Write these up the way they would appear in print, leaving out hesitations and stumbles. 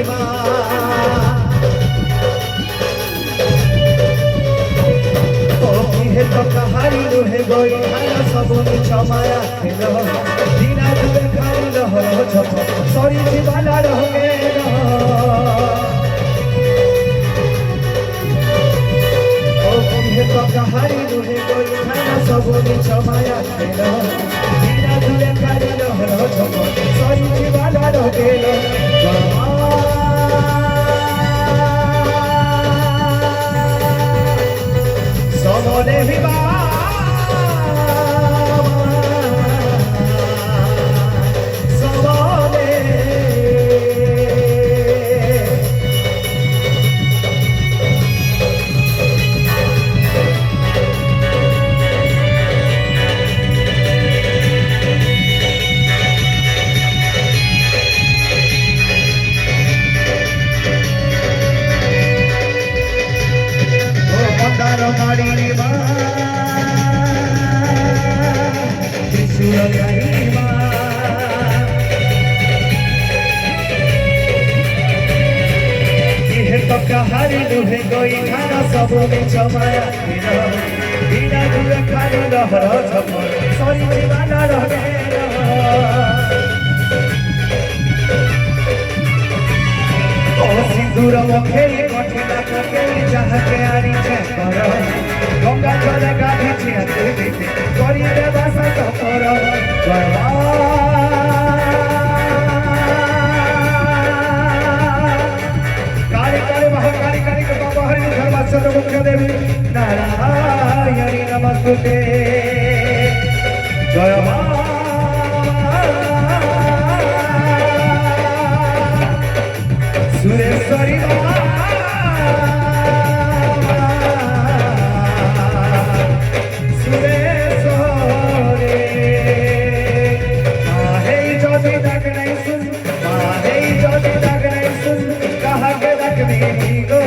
মা ও কিহে তো কাহারি নুহে গই খানা সব মিছ মায়া খেল দিনা দুবে খাইল হর ঝপ সরি জীবন রহে ও কিহে তো কাহারি নুহে গই খানা সব মিছ মায়া খেল দিনা দুবে খাইল হর ঝপ সরি জীবন রহে সমনে বিবা कहारी नुहे गई खाना सब मिछ माया बिना दुए खाली लहर झप सरी दीवाना रहे ओ सिंदूर मुखेली कठिना ककेली जहाँ के आरी कर गंगा जल गाधी छियाते करी देवा सत कर देवी नारायणी नमस्ते जय सुरेश्वरी सुरेश्वरी माहे ज्योति तक नहीं सुन माहे ज्योति तक नहीं सुन कहा के तक नहीं गो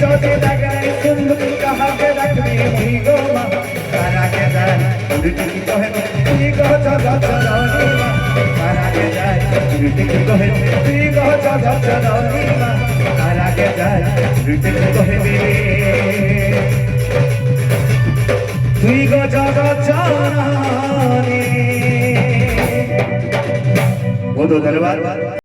ज्योति तक नहीं सुन कहा के तक नहीं गो तारा के जाए उल्टी की कहे तुई कहो चलो चलोनी तारा के जाए उल्टी की कहे तुई कहो चलो चलोनी तारा के जाए उल्टी की कहे तुई गो चलो चलोनी वो तो दरबार